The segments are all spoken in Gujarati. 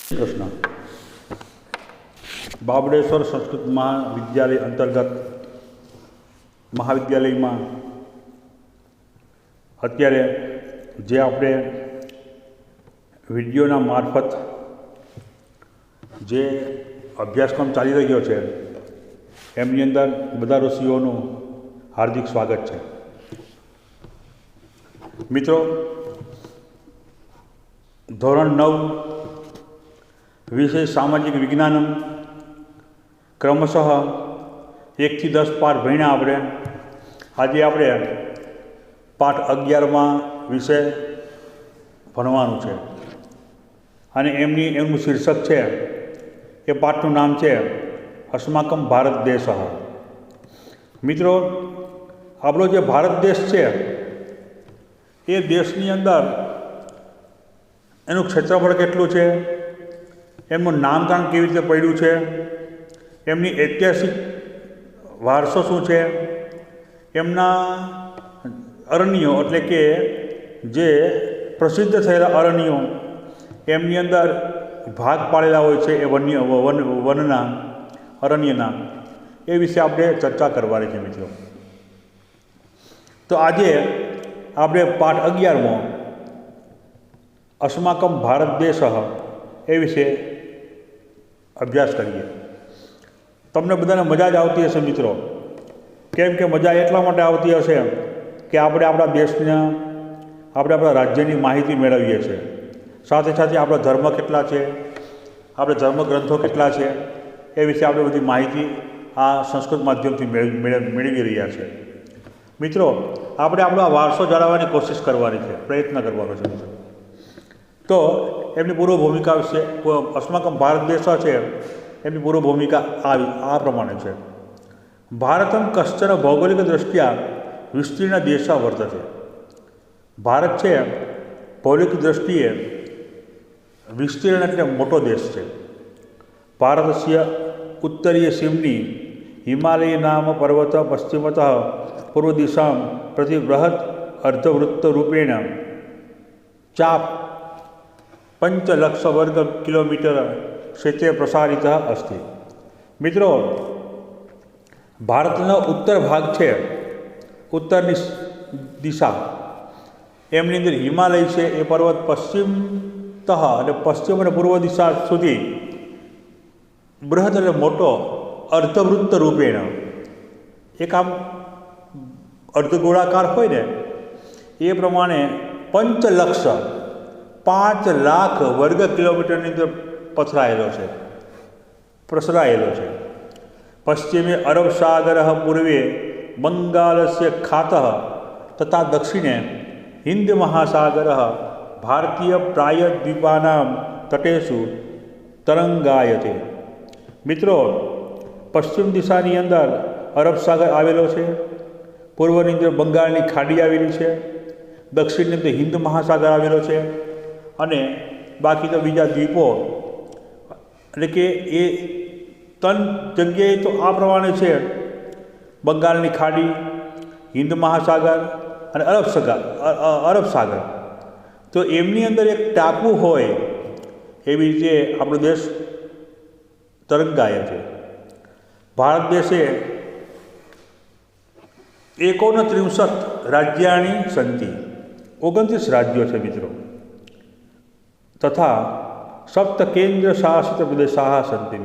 કૃષ્ણ. બાબડેશ્વર સંસ્કૃત મહાવિદ્યાલય અંતર્ગત મહાવિદ્યાલયમાં અત્યારે જે આપણે વિડીયોના મારફત જે અભ્યાસક્રમ ચાલી રહ્યો છે એમની અંદર બધા ઋષિઓનું હાર્દિક સ્વાગત છે. મિત્રો, ધોરણ 9 વિષય સામાજિક વિજ્ઞાન ક્રમશઃ 1 થી 10 પાઠ ભણ્યા આપણે. આજે આપણે પાઠ 11માં વિષય ભણવાનું છે અને એમનું શીર્ષક છે, એ પાઠનું નામ છે અસ્માકમ ભારત દેશ. મિત્રો, આપણો જે ભારત દેશ છે એ દેશની અંદર એનું ક્ષેત્રફળ કેટલું છે, એમનું નામકરણ કેવી રીતે પડ્યું છે, એમની ઐતિહાસિક વારસો શું છે, એમના અરણ્યો એટલે કે જે પ્રસિદ્ધ થયેલા અરણ્યો એમની અંદર ભાગ પાડેલા હોય છે એ વનના અરણ્યના, એ વિશે આપણે ચર્ચા કરવાની છે. મિત્રો, તો આજે આપણે પાઠ 11મો અસ્માકમ ભારત દેશ એ વિશે અભ્યાસ કરીએ. તમને બધાને મજા જ આવતી હશે મિત્રો. કેમ કે મજા એટલા માટે આવતી હશે કે આપણે આપણા દેશના આપણા રાજ્યની માહિતી મેળવીએ છીએ. સાથે સાથે આપણા ધર્મ કેટલા છે, આપણે ધર્મગ્રંથો કેટલા છે, એ વિશે આપણે બધી માહિતી આ સંસ્કૃત માધ્યમથી મેળવી રહ્યા છે. મિત્રો, આપણે આપણો વારસો જાળવવાની કોશિશ કરવાની છે, પ્રયત્ન કરવાનો છે. મિત્રો, તો એમની પૂર્વ ભૂમિકા વિશે અસ્માકમ ભારત દેશ છે એમની પૂર્વ ભૂમિકા આ પ્રમાણે છે. ભારતમ કશ્ચન ભૌગોલિક દૃષ્ટિયા વિસ્તીર્ણ દેશ વર્તતે. ભારત છે ભૌગોલિક દૃષ્ટિએ વિસ્તીર્ણ એટલે મોટો દેશ છે. ભારતસ્ય ઉત્તરીય સીમની હિમાલય નામ પર્વત પશ્ચિમતઃ પૂર્વ દિશાં પ્રતિ બૃહદ અર્ધવૃત્ત રૂપેણ ચાપ 5 લક્ષ વર્ગ કિલોમીટર ક્ષેત્રે પ્રસારિત અસ્તિ. મિત્રો, ભારતનો ઉત્તર ભાગ છે, ઉત્તરની દિશા, એમની અંદર હિમાલય છે એ પર્વત પશ્ચિમતઃ અને પશ્ચિમ અને પૂર્વ દિશા સુધી બૃહદ એટલે મોટો અર્ધવૃત્ત રૂપેણ, એક આમ અર્ધગોળાકાર હોય ને એ પ્રમાણે 5 લક્ષ 5 લાખ વર્ગ કિલોમીટરની અંદર પ્રસરાયેલો છે. પશ્ચિમે અરબ સાગર પૂર્વે બંગાળસ્ય ખાતઃ તથા દક્ષિણે હિન્દ મહાસાગર ભારતીય પ્રાયદ્વીપાનાં તટેષુ તરંગાયતે. મિત્રો, પશ્ચિમ દિશાની અંદર અરબ સાગર આવેલો છે, પૂર્વની અંદર બંગાળની ખાડી આવેલી છે, દક્ષિણની અંદર હિન્દ મહાસાગર આવેલો છે અને બાકી તો બીજા દ્વીપો, એટલે કે એ 3 જગ્યાએ તો આ પ્રમાણે છે: બંગાળની ખાડી, હિન્દ મહાસાગર અને અરબ સાગર. તો એમની અંદર એક ટાપુ હોય એવી રીતે આપણો દેશ તરંગાય છે. ભારત દેશે 39 રાજ્યાની સંતિ, 29 રાજ્યો છે. મિત્રો, તથા 7 કેન્દ્ર શાસિત પ્રદેશાः સંતિ.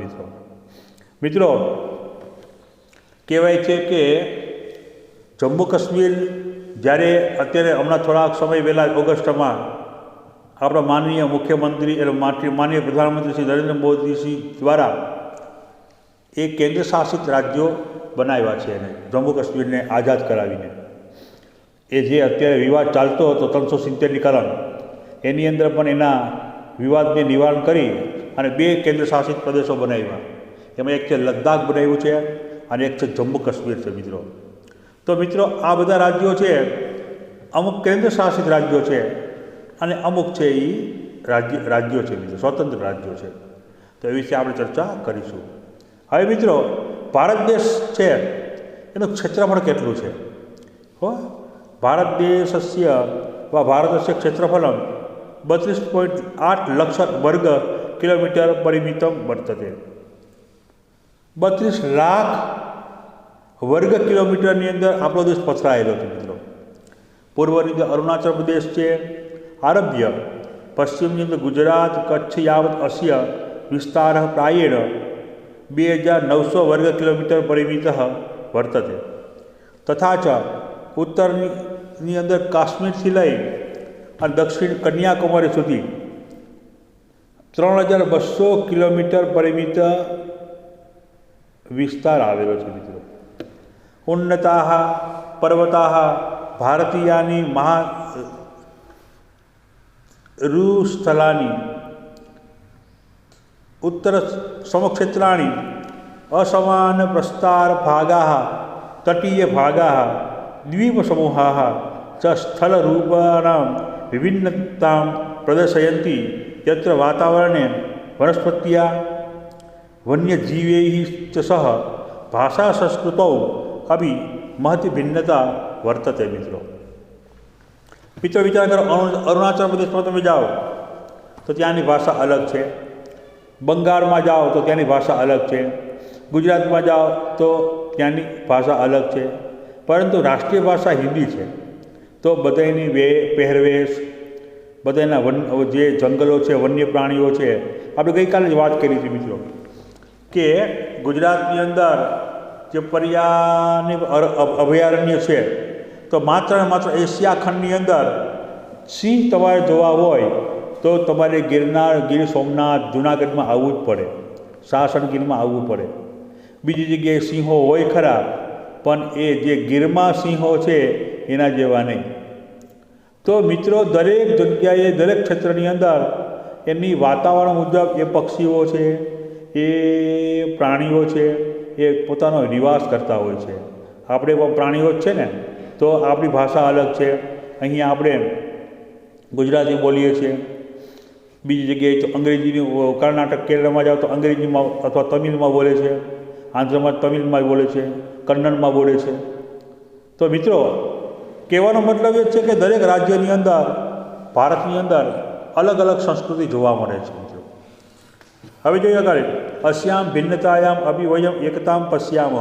મિત્રો, કહેવાય છે કે જમ્મુ કાશ્મીર જ્યારે અત્યારે હમણાં થોડાક સમય પહેલાં ઓગસ્ટમાં આપણા માનનીય મુખ્યમંત્રી એટલે માનનીય પ્રધાનમંત્રી શ્રી નરેન્દ્ર મોદીજી દ્વારા એ કેન્દ્ર શાસિત રાજ્યો બનાવ્યા છે એને જમ્મુ કાશ્મીરને આઝાદ કરાવીને. એ જે અત્યારે વિવાદ ચાલતો હતો 370ની કલમ, એની અંદર પણ એના વિવાદને નિવારણ કરી અને 2 કેન્દ્ર શાસિત પ્રદેશો બનાવ્યા. એમાં એક છે લદ્દાખ બનાવ્યું છે અને એક છે જમ્મુ કાશ્મીર છે. મિત્રો, તો મિત્રો, આ બધા રાજ્યો છે, અમુક કેન્દ્ર શાસિત રાજ્યો છે અને અમુક છે એ રાજ્યો છે. મિત્રો, સ્વતંત્ર રાજ્યો છે. તો એ વિશે આપણે ચર્ચા કરીશું. હવે મિત્રો, ભારત દેશ છે એનું ક્ષેત્રફળ કેટલું છે? ભારત દેશસ્ય वा भारतस्य क्षेत्रफलं 32.8 लक्ष वर्ग किलोमीटर परिमितं वर्तते। 32 लाख वर्ग किलोमीटरनी अंदर આપણો દેશ પથરાયેલો છે મિત્રો। પૂર્વની અંદર અરુણાચલ પ્રદેશ છે, આરભ્ય પશ્ચિમની અંદર ગુજરાત કચ્છ યાવત અસ્ય વિસ્તાર પ્રાયેણ 2900 વર્ગ કિલોમીટર પરિમિત વર્તતે। તથા ચ ઉત્તરની અંદર કાશ્મીરથી લઈ અને દક્ષિણ કન્યાકુમારી સુધી 3200 કિલોમીટર પરિમિત વિસ્તાર આવેલો છે મિત્રો। ઉન્નતાઃ પર્વતાઃ ભારતીયાની મહારુસ્થલાની ઉત્તર સમક્ષેત્રાણી असमान प्रस्तार भागाः तटीय भागाः द्वीप समूहाः च स्थल रूपाणां विभिन्नतां प्रदर्शयन्ति यत्र वातावरणे वनस्पत्या वन्यजीवैः च सह भाषा संस्कृतौ अपि महती भिन्नता वर्तते। मित्रों विचार करो, अरुणाचल प्रदेश में તમે જાઓ તો ત્યાંની ભાષા અલગ છે, બંગાળમાં જાઓ તો ત્યાંની ભાષા અલગ છે, ગુજરાતમાં જાઓ તો ત્યાંની ભાષા અલગ છે, પરંતુ રાષ્ટ્રીય ભાષા હિન્દી છે। તો બધાની પહેરવેશ, બધાના જે જંગલો છે, વન્ય પ્રાણીઓ છે, આપણે ગઈકાલે જ વાત કરી હતી મિત્રો કે ગુજરાતની અંદર જે પર્યાવરણની અભયારણ્ય છે તો માત્ર ને માત્ર એશિયા ખંડની અંદર સિંહ તમારે જોવા હોય તો તમારે ગિરનાર, ગીર સોમનાથ, જૂનાગઢમાં આવવું જ પડે, સાસણગીરમાં આવવું પડે। બીજી જગ્યાએ સિંહો હોય ખરા, પણ એ જે ગીરમાં સિંહો છે એના જેવા નહીં। તો મિત્રો દરેક જગ્યાએ, દરેક ક્ષેત્રની અંદર એમની વાતાવરણ મુજબ એ પક્ષીઓ છે, એ પ્રાણીઓ છે, એ પોતાનો નિવાસ કરતા હોય છે। આપણે પ્રાણીઓ જ છે ને, તો આપણી ભાષા અલગ છે। અહીંયા આપણે ગુજરાતી બોલીએ છીએ, બીજી જગ્યાએ તો અંગ્રેજીની, કર્ણાટક કેરળમાં જાઓ તો અંગ્રેજીમાં અથવા તમિલમાં બોલે છે, આંધ્રમાં તમિલમાં બોલે છે, કન્નડમાં બોલે છે। તો મિત્રો કહેવાનો મતલબ એ છે કે દરેક રાજ્યની અંદર, ભારતની અંદર અલગ અલગ સંસ્કૃતિ જોવા મળે છે મિત્રો। હવે જોઈએ આગળ, અસ્યામ ભિન્નતાયામ અભિ વયમ એકતામ પશ્યામઃ।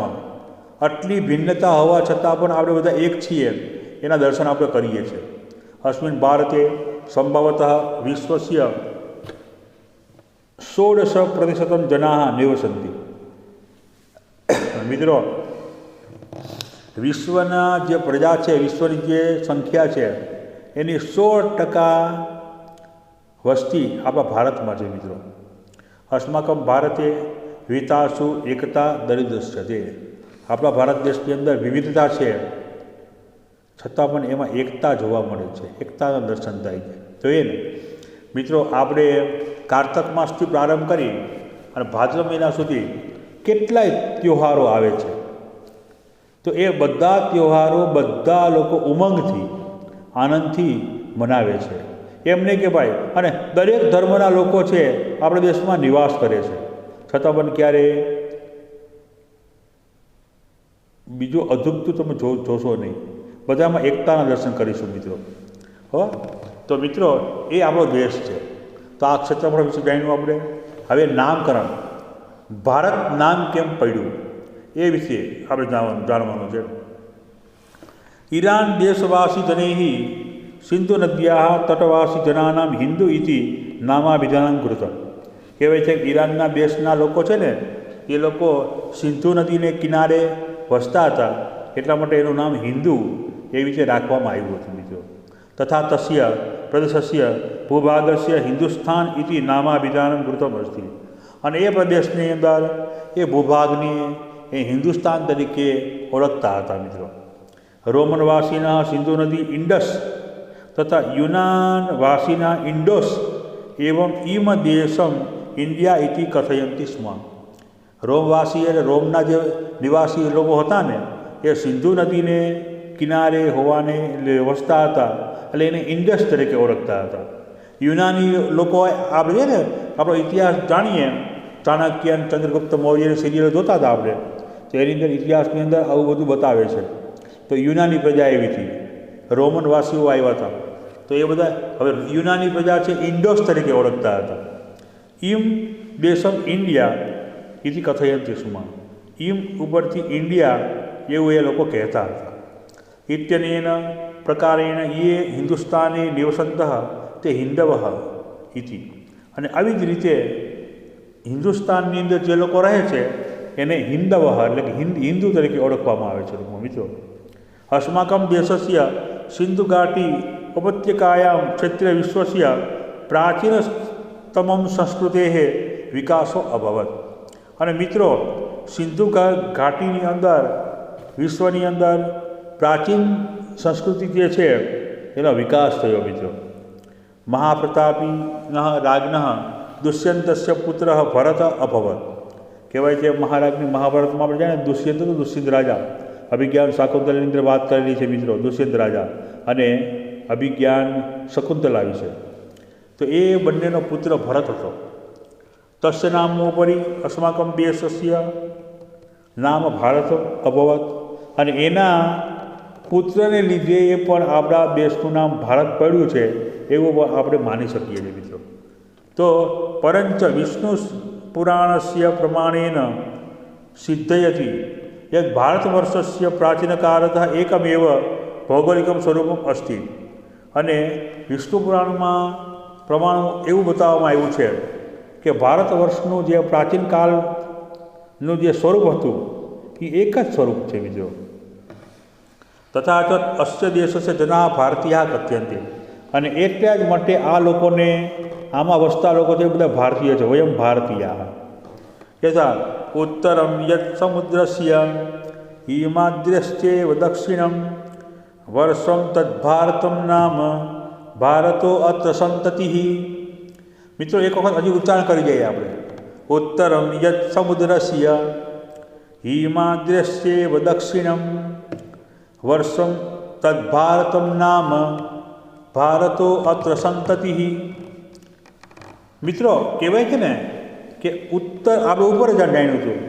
આટલી ભિન્નતા હોવા છતાં પણ આપણે બધા એક છીએ એના દર્શન આપણે કરીએ છીએ। અસ્મિન ભારતે સંભવતઃ વિશ્વસ્ય 16% જનાः નિવસન્તિ। મિત્રો વિશ્વના જે પ્રજા છે, વિશ્વની જે સંખ્યા છે એની 16% વસ્તી આપણા ભારતમાં છે મિત્રો। અસ્માકમ ભારતે વિવિધતાસુ એકતા દરિદ્રસ્યતે। આપણા ભારત દેશની અંદર વિવિધતા છે છતાં પણ એમાં એકતા જોવા મળે છે, એકતાના દર્શન થાય છે। જોઈએ ને મિત્રો, આપણે કારતક માસથી પ્રારંભ કરી અને ભાદ્રવ મહિના સુધી કેટલાય તહેવારો આવે છે, તો એ બધા તહેવારો બધા લોકો ઉમંગથી, આનંદથી મનાવે છે। એમ નહીં કે ભાઈ, અને દરેક ધર્મના લોકો છે આપણા દેશમાં નિવાસ કરે છે, છતાં પણ ક્યારે બીજું અધૂગતું તમે જોશો નહીં, બધામાં એકતાના દર્શન કરીશું મિત્રો। હો તો મિત્રો એ આપણો દેશ છે। તો આ ક્ષેત્રફળ વિશે જાણ્યું આપણે। હવે નામકરણ, ભારત નામ કેમ પડ્યું એ વિશે આપણે જાણવાનું છે। ઈરાન દેશવાસી જનૈઃ સિંધુ નદ્યાઃ તટવાસી જનાનામ હિન્દુ ઇતિ નામાભિધાનં કૃતમ। કહેવાય છે કે ઈરાનના દેશના લોકો છે ને, એ લોકો સિંધુ નદીને કિનારે વસતા હતા, એટલા માટે એનું નામ હિન્દુ એ રીતે રાખવામાં આવ્યું હતું મિત્રો। તથા તસ્ય પ્રદેશસ્ય ભૂભાગસ્ય હિન્દુસ્તાન ઇતિ નામાભિધાનં કૃતમ અસ્તિ। અને એ પ્રદેશની અંદર એ ભૂભાગને એ હિન્દુસ્તાન તરીકે ઓળખતા હતા મિત્રો। રોમનવાસીના સિંધુ નદી ઇન્ડસ તથા યુનાનવાસીના ઇન્ડોસ એવં ઇમ દેશમ ઇન્ડિયા ઇતિ કથયંતિ સ્મ। રોમવાસી અને રોમના જે નિવાસી લોકો હતા ને, એ સિંધુ નદીને કિનારે હોવાને વસતા હતા, એટલે એને ઇન્ડસ તરીકે ઓળખતા હતા। યુનાની લોકો, આપણે છે ને આપણો ઇતિહાસ જાણીએ, ચાણક્ય અને ચંદ્રગુપ્ત મૌર્યની સિરિયલો જોતા હતા આપણે, તો એની અંદર ઇતિહાસની અંદર આવું બધું બતાવે છે। તો યુનાની પ્રજા એવી હતી, રોમનવાસીઓ આવ્યા હતા, તો એ બધા હવે યુનાની પ્રજા છે ઇન્ડોસ તરીકે ઓળખતા હતા। इम देशम इंडिया इति कथयन्ति स्म। इम उपरथी इंडिया एवं ये लोग कहता था। इत्यनेन प्रकारेण ये हिंदुस्ताने निवसन्तः ते हिंदवः इति। અને આવી જ રીતે હિન્દુસ્તાનની અંદર જે લોકો રહે છે એને હિંદવહ એટલે કે હિન્દુ તરીકે ઓળખવામાં આવે છે મિત્રો। अस्माकं देशस्य सिन्धुघाटी उपत्यकायां क्षेत्रे विश्वस्य प्राचीनतमं संस्कृतेः विकासो अभवत्। અને મિત્રો સિંધુ ઘાટીની અંદર વિશ્વની અંદર પ્રાચીન સંસ્કૃતિ જે છે એનો વિકાસ થયો મિત્રો। महाप्रतापी राज्ञ दुष्यंतस्य पुत्र भरत अभवत। कहेवाय છે મહારાજની મહાભારતમાં આપણે જાણે દુષ્યંત તો દુષ્યંત રાજા, અભિજ્ઞાન શાકુંતલાની અંદર વાત કરેલી છે મિત્રો દુષ્યંત રાજા અને અભિજ્ઞાન શકુંતલા વિશે। તો એ બંનેનો પુત્ર ભરત હતો। તસ્ય નામોપરી અસ્માકમ દેશસ્ય નામ ભારત અભવત। અને એના પુત્રને લીધે એ પણ આપણા દેશનું નામ ભારત પડ્યું છે એવું આપણે માની શકીએ છીએ મિત્રો। તો પરંચ વિષ્ણુ પુરાણસ્ય પ્રમાણેન સિદ્ધયતિ યत् ભારતવર્ષસ્ય પ્રાચીનકાળતઃ એકમેવ ભૌગોલિકમ સ્વરૂપમ અસ્તિ। અને વિષ્ણુ પુરાણમાં પ્રમાણ એવું બતાવવામાં આવ્યું છે કે ભારત વર્ષનું જે પ્રાચીન કાળનું જે સ્વરૂપ હતું એ એક જ સ્વરૂપ છે મિત્રો। તથા ચ અસ્ય દેશસ્ય જના ભારતીયા કથ્યન્તે। અને એટલા જ માટે આ લોકોને આમાં વસતા લોકો છે બધા ભારતીય છે, વયમ ભારતીયા। યથા ઉત્તરમ યત સમુદ્રસ્ય હિમાદ્રશ્ચેવ દક્ષિણમ વર્ષમ તદ્ભારતમ નામ ભારતો અત્ર સંતતિઃ। મિત્રો એક વખત હજી ઉચ્ચારણ કરી જઈએ આપણે। ઉત્તરમ યત સમુદ્રસ્ય હિમાદ્રશ્ચેવ દક્ષિણમ વર્ષમ તદ્ભારતમ નામ ભારતો અત્ર સંતતિઃ। મિત્રો કહેવાય છે ને કે ઉત્તર આપણે ઉપર જ જાણ્યું હતું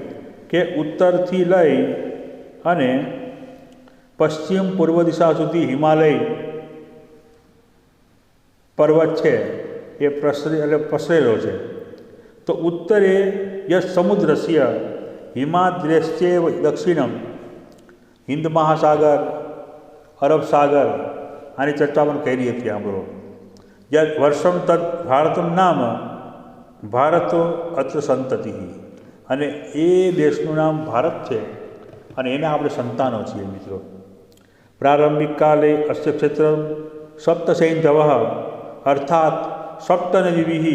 કે ઉત્તરથી લઈ અને પશ્ચિમ પૂર્વ દિશા સુધી હિમાલય પર્વત છે એ પસરેલો છે। તો ઉત્તરે યશ સમુદ્રસ્ય હિમાદ્રશ્ચેવ દક્ષિણમ હિન્દ મહાસાગર અરબ સાગર આની ચર્ચા પણ કરી હતી સાંભળો। યદ વર્ષમ તદ ભારતમ નામ ભારતો અત્ર સંતતિ। અને એ દેશનું નામ ભારત છે અને એના આપણે સંતાનો છીએ મિત્રો। પ્રારંભિક કાલે અસ્ય ક્ષેત્ર સપ્તસૈંધવ અર્થાત સપ્તનદીભિः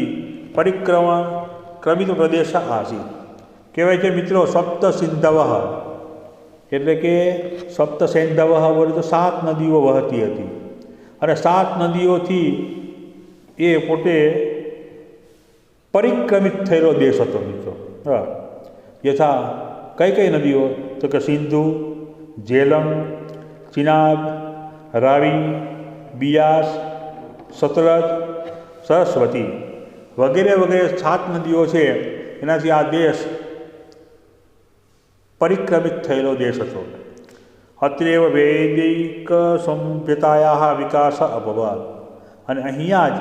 ક્રમિત પ્રદેશ આસીત। કહેવાય છે મિત્રો સપ્તસિંધવ એટલે કે સપ્તસૈંધવ બોલે તો 7 નદીઓ વહતી હતી અને 7 નદીઓથી એ પોતે પરિક્રમિત થયેલો દેશ હતો મિત્રો। યથા કઈ કઈ નદીઓ તો કે સિંધુ, ઝેલમ, ચિનાબ, રાવી, બિયાસ, સતલજ, સરસ્વતી વગેરે વગેરે 7 નદીઓ છે એનાથી આ દેશ પરિક્રમિત થયેલો દેશ હતો। અત્રેવ વૈદિક સભ્યતાયા વિકાસ અભવત। અને અહીંયા જ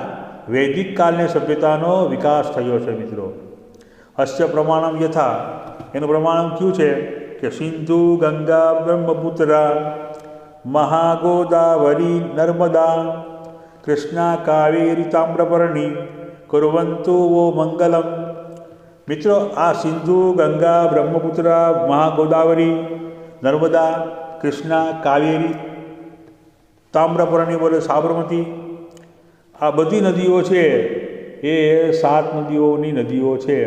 વૈદિક કાળની સભ્યતાનો વિકાસ થયો છે મિત્રો। અસ્ય પ્રમાણમ યથા એનું પ્રમાણ કયું છે કે સિંધુ ગંગા બ્રહ્મપુત્રા મહાગોદાવરી નર્મદા કૃષ્ણા કાવેરી તામ્રપર્ણી કુર્વંતુ વો મંગલમ। મિત્રો આ સિંધુ ગંગા બ્રહ્મપુત્રા મહાગોદાવરી નર્મદા કૃષ્ણા કાવેરી તામ્રપર્ણી બોલે સાબરમતી આ બધી નદીઓ છે એ 7 નદીઓની નદીઓ છે।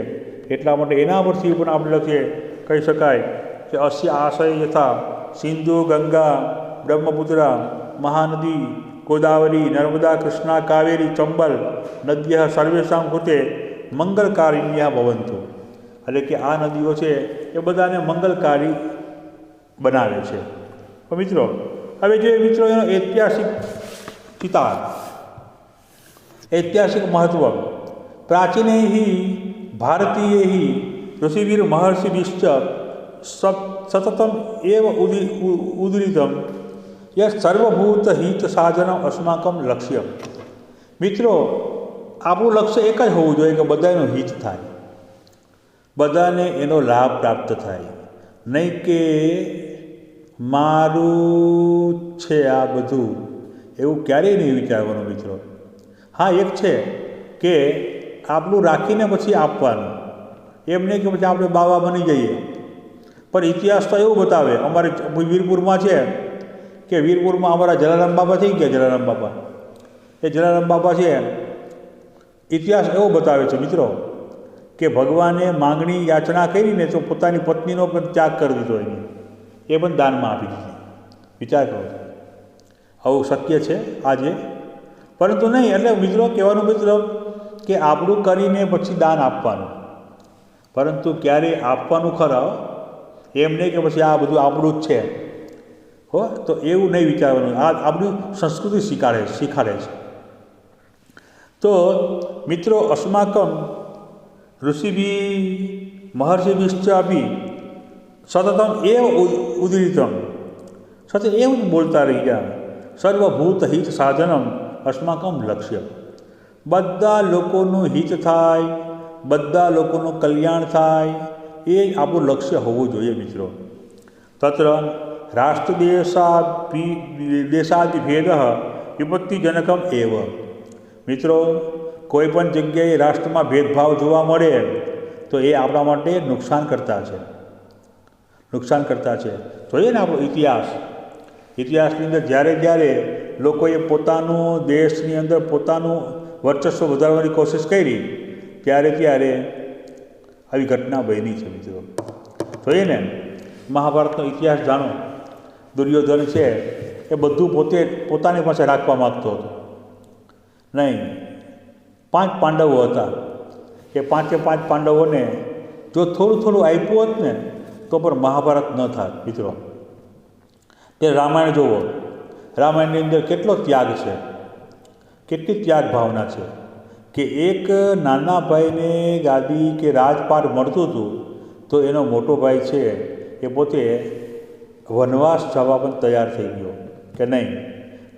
એટલા માટે એના પરથી પણ આપણે લખીએ કહી શકાય કે અસ્ય આશય યથા સિંધુ ગંગા બ્રહ્મપુત્રા મહાનદી ગોદાવરી નર્મદા કૃષ્ણા કાવેરી ચંબલ નદ્ય સર્વેષાં કૃતે મંગલકારિણ્યા ભવંતુ। એટલે કે આ નદીઓ છે એ બધાને મંગલકારી બનાવે છે। તો મિત્રો હવે જોઈએ મિત્રો એનો ઐતિહાસિક ચિતાર ऐतिहासिक महत्व प्राचीनैः भारतीयैः ऋषिभिः महर्षिभिश्च सततम् एव उदीरितं यत् सर्वभूतहितसाधनम् अस्माकं लक्ष्यम्। મિત્રો આપણું લક્ષ્ય એક જ હોવું જોઈએ કે બધાનું હિત થાય, બધાને એનો લાભ પ્રાપ્ત થાય, નહીં કે મારું છે આ બધું, એવું ક્યારેય નહીં વિચારવાનું મિત્રો. હા, એક છે કે આપણું રાખીને પછી આપવાનું, એમ નહીં કે પછી આપણે બાવા બની જઈએ. પણ ઇતિહાસ તો એવું બતાવે, અમારે વીરપુરમાં છે કે વીરપુરમાં અમારા જલારામ બાપા થઈ ગયા. જલારામ બાપા, એ જલારામ બાપા છે, ઇતિહાસ એવો બતાવે છે મિત્રો કે ભગવાને માંગણી યાચના કરીને તો પોતાની પત્નીનો પણ ત્યાગ કરી દીધો, એને એ પણ દાનમાં આપી દીધી. વિચાર કરો, આવું શક્ય છે આજે? પરંતુ નહીં. એટલે મિત્રો કહેવાનું મતલબ કે આપણું કરીને પછી દાન આપવાનું, પરંતુ ક્યારે આપવાનું ખરા, એમ નહીં કે પછી આ બધું આપણું જ છે હો, તો એવું નહીં વિચારવાનું. આ આપણી સંસ્કૃતિ શીખાડે છે. તો મિત્રો અસ્માકમ ઋષિભી મહર્ષિભિશ્ચાપી સતતમ એવ ઉદિતમ, સતત એવું બોલતા રહી ગયા. સર્વભૂત હિત સાધનમ અસ્માકમ લક્ષ્ય. બધા લોકોનું હિત થાય, બધા લોકોનું કલ્યાણ થાય, એ આપણું લક્ષ્ય હોવું જોઈએ મિત્રો. તત્ર રાષ્ટ્રદેશાદિભેદ વિપત્તિજનકમ એવ. મિત્રો કોઈ પણ જગ્યાએ રાષ્ટ્રમાં ભેદભાવ જોવા મળે તો એ આપણા માટે નુકસાન કરતા છે. જોઈએ ને આપણો ઇતિહાસની અંદર જ્યારે લોકોએ પોતાનું દેશની અંદર પોતાનું વર્ચસ્વ વધારવાની કોશિશ કરી ત્યારે આવી ઘટના બની છે મિત્રો. જોઈએ ને, મહાભારતનો ઇતિહાસ જાણો. દુર્યોધન છે એ બધું પોતાની પાસે રાખવા માગતો હતો. નહીં, 5 પાંડવો હતા. એ 5 પાંડવોને જો થોડું આપ્યું હોત ને તો પણ મહાભારત ન થાત મિત્રો. તે રામાયણ જુઓ, રામાયણની અંદર કેટલો ત્યાગ છે, કેટલી ત્યાગ ભાવના છે કે એક નાના ભાઈને ગાદી કે રાજપાટ મળતું હતું તો એનો મોટો ભાઈ છે એ પોતે વનવાસ જવા પણ તૈયાર થઈ ગયો કે નહીં,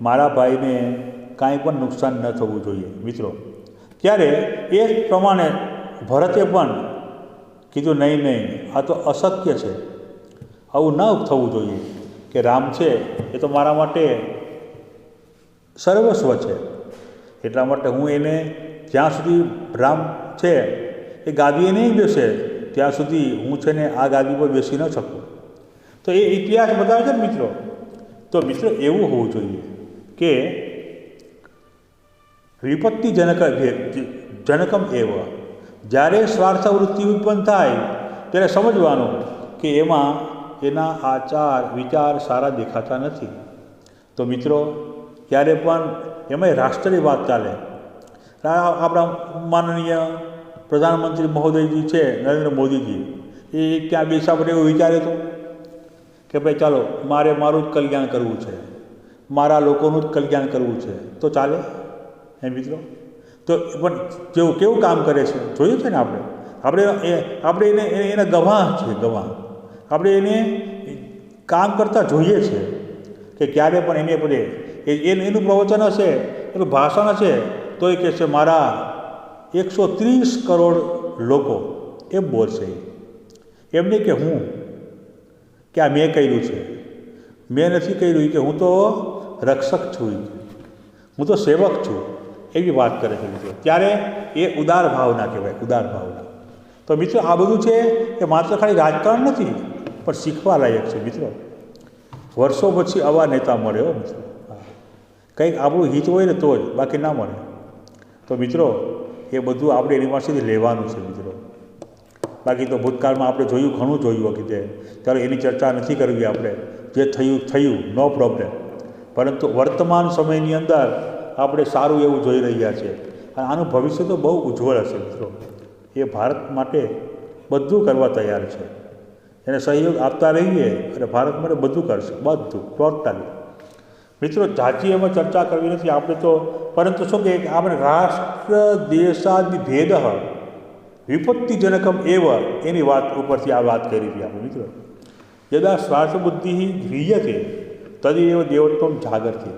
મારા ભાઈને કાંઈ પણ નુકસાન ન થવું જોઈએ મિત્રો. ત્યારે એ પ્રમાણે ભરતે પણ કીધું નહીં, આ તો અશક્ય છે, આવું ન થવું જોઈએ કે રામ છે એ તો મારા માટે સર્વસ્વ છે, એટલા માટે હું એને જ્યાં સુધી રામ છે એ ગાદીએ નહીં બેસે ત્યાં સુધી હું છે ને આ ગાદી પર બેસી ન શકું. તો એ ઇતિહાસ બતાવે છે ને મિત્રો. તો મિત્રો એવું હોવું જોઈએ કે વિપત્તિજનકમ એવ. જ્યારે સ્વાર્થવૃત્તિ ઉત્પન્ન થાય ત્યારે સમજવાનું કે એમાં એના આચાર વિચાર સારા દેખાતા નથી. તો મિત્રો ત્યારે પણ એમાંય રાષ્ટ્રની વાત ચાલે. આપણા માનનીય પ્રધાનમંત્રી મહોદયજી છે નરેન્દ્ર મોદીજી, એ ત્યાં બેસા પર એવું વિચારે તો કે ભાઈ ચાલો મારે મારું જ કલ્યાણ કરવું છે, મારા લોકોનું જ કલ્યાણ કરવું છે, તો ચાલે હે મિત્રો. તો પણ કેવું કામ કરે છે જોયું છે ને આપણે એને ગવાહ છે, આપણે એને કામ કરતાં જોઈએ છે કે ક્યારે પણ એને બધે એનું પ્રવચન હશે, એનું ભાષણ હશે તો એ કહેશે મારા 130 કરોડ લોકો એમ બોલશે. એમ નહીં કે હું કે આ મેં કર્યું છે, મેં નથી કર્યું, કે હું તો રક્ષક છું, હું તો સેવક છું, એવી વાત કરે છે મિત્રો. ત્યારે એ ઉદાર ભાવના કહેવાય, ઉદાર ભાવના. તો મિત્રો આ બધું છે એ માત્ર ખાલી રાજકારણ નથી પણ શીખવા લાયક છે મિત્રો. વર્ષો પછી આવા નેતા મળે હો મિત્રો. કંઈક આપણું હિત હોય ને તો જ, બાકી ના મળે. તો મિત્રો એ બધું આપણે એની પાસેથી લેવાનું છે મિત્રો. બાકી તો ભૂતકાળમાં આપણે ઘણું જોયું વખતે, ત્યારે એની ચર્ચા નથી કરવી આપણે. જે થયું નો પ્રોબ્લેમ. પરંતુ વર્તમાન સમયની અંદર આપણે સારું એવું જોઈ રહ્યા છીએ અને આનું ભવિષ્ય તો બહુ ઉજ્જવળ હશે મિત્રો. એ ભારત માટે બધું કરવા તૈયાર છે. એને સહયોગ આપતા રહીએ અને ભારત માટે બધું કરશે, બધું ટોટલી. મિત્રો જાજી એમાં ચર્ચા કરવી નથી આપણે તો, પરંતુ શું કે આપણે રાષ્ટ્ર દેશાદિભેદ વિપત્તિજનકમ એવ એની વાત ઉપરથી આ વાત કરી હતી આપણે મિત્રો. યદા સ્વાર્થબુદ્ધિ ગૃહ્યતે તદેવ દેવત્વમ જાગર્તે.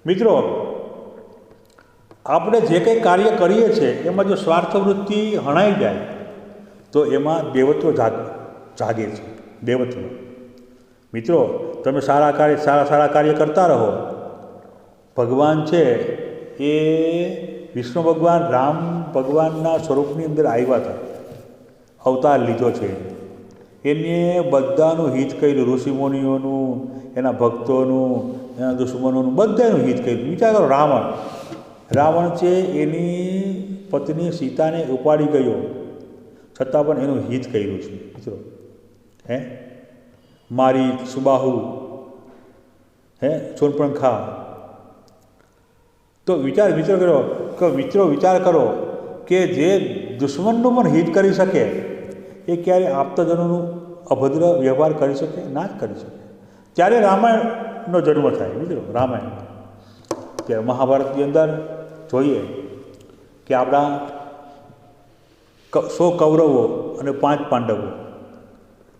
મિત્રો આપણે જે કંઈ કાર્ય કરીએ છીએ એમાં જો સ્વાર્થવૃત્તિ હણાઈ જાય તો એમાં દેવત્વ જાગે છે, દેવત્વ. મિત્રો, તમે સારા કાર્ય કરતા રહો. ભગવાન છે એ વિષ્ણુ ભગવાન રામ ભગવાનના સ્વરૂપની અંદર આવ્યા હતા, અવતાર લીધો છે. એને બધાનું હિત કર્યું, ઋષિમુનિઓનું, એના ભક્તોનું, એના દુશ્મનોનું, બધાનું હિત કર્યું. વિચાર કરો, રાવણ છે એની પત્ની સીતાને ઉપાડી ગયો, છતાં પણ એનું હિત કર્યું છે મિત્રો. મારી સુબાહુ, શૂર્પણખા. તો વિચાર કરો કે જે દુશ્મનનું પણ હિત કરી શકે એ ક્યારે આપતજનોનું અભદ્ર વ્યવહાર કરી શકે? ના જ કરી શકે. ત્યારે રામાયણનો જન્મ થાય મિત્રો. રામાયણ ત્યારે મહાભારતની અંદર જોઈએ કે આપણા 100 કૌરવો અને 5 પાંડવો.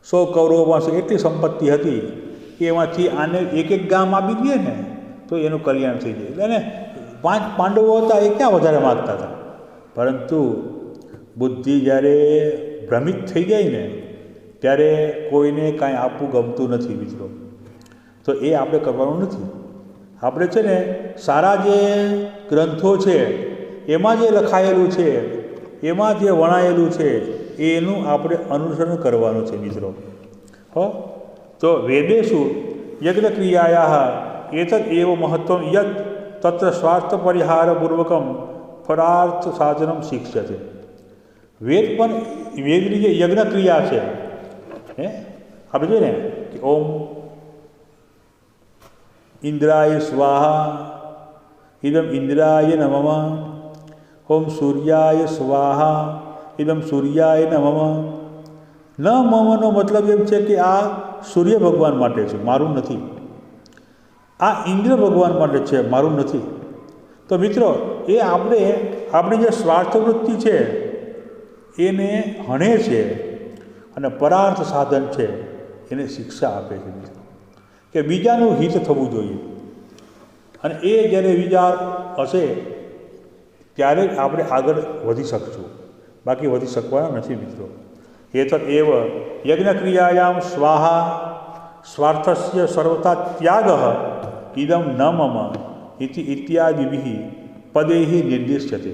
100 કૌરવો પાસે એટલી સંપત્તિ હતી કે એમાંથી આને એક ગામ આપી દઈએ ને તો એનું કલ્યાણ થઈ જાય. એટલે 5 પાંડવો હતા એ ક્યાં વધારે માગતા હતા, પરંતુ બુદ્ધિ જ્યારે ભ્રમિત થઈ જાય ને ત્યારે કોઈને કાંઈ આપવું ગમતું નથી મિત્રો. તો એ આપણે કરવાનું નથી. આપણે છે ને સારા જે ગ્રંથો છે એમાં જે લખાયેલું છે, એમાં જે વણાયેલું છે એનું આપણે અનુસરણ કરવાનું છે મિત્રો. તો વેદેષુ યજ્ઞ ક્રિયાયા એતદ એવ મહત્વમ યત તત્ર સ્વાર્થ પરિહારપૂર્વકમ પરાર્થ સાધનમ શિક્ષ્યતે. વેદની જે યજ્ઞ ક્રિયા છે, આપણે જોઈએ ને કે ઓમ ઇન્દ્રાય સ્વાહા ઇદમ ઇન્દ્રાય નમઃ, ઓમ સૂર્યાય સ્વાહા ઇદમ સૂર્યાય નમઃ. નમઃનો મતલબ એમ છે કે આ સૂર્ય ભગવાન માટે છે, મારું નથી. આ ઇન્દ્ર ભગવાન માટે છે, મારું નથી. તો મિત્રો, એ આપણી જે સ્વાર્થવૃત્તિ છે એને હણે છે અને પરાર્થ સાધન છે એને શિક્ષા આપે છે મિત્રો, કે બીજાનું હિત થવું જોઈએ. અને એ જ્યારે વિચાર હશે ત્યારે જ આપણે આગળ વધી શકશું, બાકી વધી શકવાના નથી મિત્રો. એતદ એવ યજ્ઞક્રિયાયામ સ્વાહા સ્વાર્થસ્ય સર્વતા ત્યાગઃ ઇદમ ન મમ ઇતિ ઇત્યાદિભિ પદૈઃ નિર્દિશ્યતે.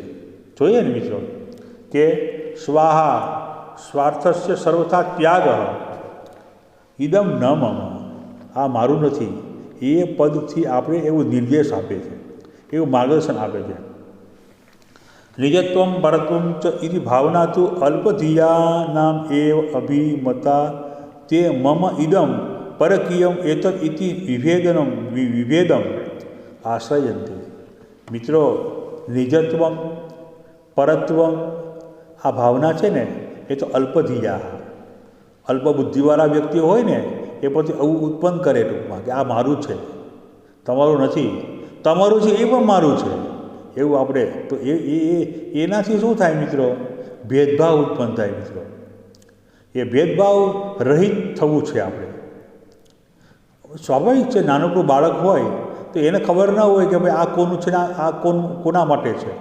જોઈએ ને મિત્રો કે સ્વાહા સ્વાર્થસ્ય સર્વથા ત્યાગઃ ઇદમ ન મમ, આ મારું નથી, એ પદથી આપણે એવું નિર્દેશ આપે છે, એવું માર્ગદર્શન આપે છે. નિજત્વમ પરત્વમ ચ ઇતિ ભાવના તો અલ્પધિયાનામ એવ અભિમતા તે મમ ઇદમ પરકીયમ એતદ ઇતિ વિભેદમ આશ્રયંતે. મિત્રો, નિજત્વમ પરત્વમ આ ભાવના છે ને એ તો અલ્પધિયા, અલ્પબુદ્ધિવાળા વ્યક્તિઓ હોય ને એ પછી આવું ઉત્પન્ન કરે ટૂંકમાં કે આ મારું છે, તમારું નથી, તમારું છે એ પણ મારું છે, એવું આપણે તો એનાથી શું થાય મિત્રો? ભેદભાવ ઉત્પન્ન થાય મિત્રો. એ ભેદભાવ રહિત થવું છે આપણે. સ્વાભાવિક છે, નાનકડું બાળક હોય તો એને ખબર ન હોય કે ભાઈ આ કોનું છે ને આ કોના માટે છે,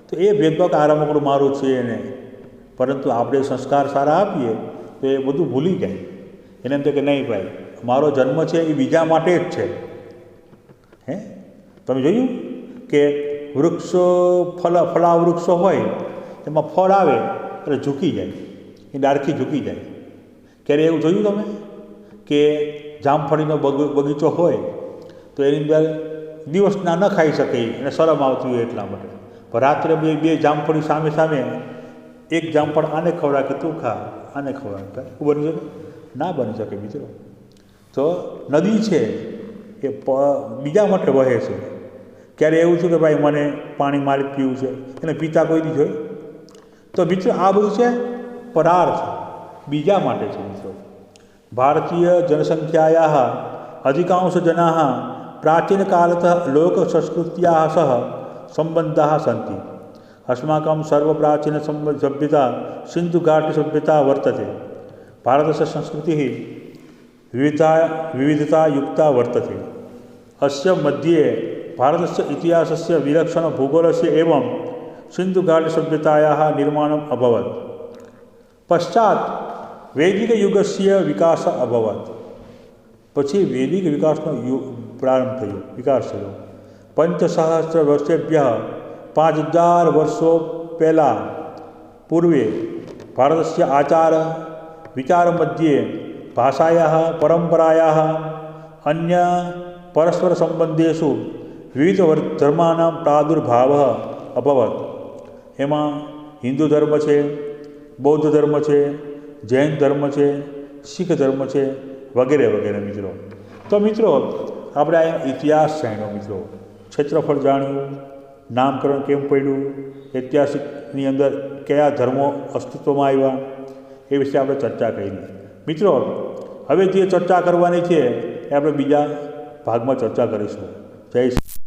તો એ ભેદભાવ આ રમકડું મારું છે એને. પરંતુ આપણે સંસ્કાર સારા આપીએ તો એ બધું ભૂલી જાય. એને એમ થાય કે નહીં ભાઈ, મારો જન્મ છે એ બીજા માટે જ છે. તમે જોયું કે વૃક્ષો ફળા વૃક્ષો હોય એમાં ફળ આવે એટલે ઝૂકી જાય, એ ડાળખી ઝૂકી જાય. ક્યારે એવું જોયું તમે કે જામફળીનો બગીચો હોય તો એની અંદર દિવસના ન ખાઈ શકે, એને શરમ આવતી હોય એટલા માટે. પણ રાત્રે બે જામફળી સામે એક જામફળ આને ખવડાવે કે તું ખા, આને ખવડાવે, બની શકે? ના બની શકે મિત્રો. તો નદી છે એ બીજા માટે વહે છે. ક્યારે એવું છે કે ભાઈ મને પાણી મારે પીવું છે, એને પીતા કોઈ દી જોઈ? તો મિત્રો, આ બધું છે પરાર્થ, બીજા માટે છે મિત્રો. ભારતીય જનસંખ્યાયાः अधिकांशजनाः प्राचीनकालतः लोकसंस्कृत्याः सह सम्बन्धाः सन्ति. अस्माकं सर्वप्राचीनसभ्यता सिन्धुघाटीसभ्यता वर्तते. भारतस्य संस्कृतिः विविधतायुक्ता वर्तते. अस्य मध्ये भारतस्य इतिहासस्य विलक्षणभूगोलस्य एवं सिन्धुघाटसभ्यतायाः निर्माणम् अभवत्। पश्चात् वैदिकयुगस्य विकासः अभवत्। પછી વૈદિક વિકાસનો પ્રારંભ થયો, વિકાસ થયો। 5,000 વર્ષેભ્યः 5,000 વર્ષો પહેલાં પૂર્વે ભારતस्य આચાર વિચારमध्ये ભાષાયાः પરંપરાયાः अन्य परस्परसम्बन्धेषु विविधधर्माणां प्रादुर्भावः अभवत्। એમાં હિન્દુ ધર્મ છે, બૌદ્ધ ધર્મ છે, જૈન ધર્મ છે, શીખ ધર્મ છે, વગેરે વગેરે મિત્રો। તો મિત્રો આપણે આ ઇતિહાસ જાણ્યો મિત્રો, ક્ષેત્રફળ જાણ્યું, નામકરણ કેમ પડ્યું, ઐતિહાસિકની અંદર કયા ધર્મો અસ્તિત્વમાં આવ્યા એ વિશે આપણે ચર્ચા કરી મિત્રો। હવે જે ચર્ચા કરવાની છે એ આપણે બીજા ભાગમાં ચર્ચા કરીશું। જય શ્રી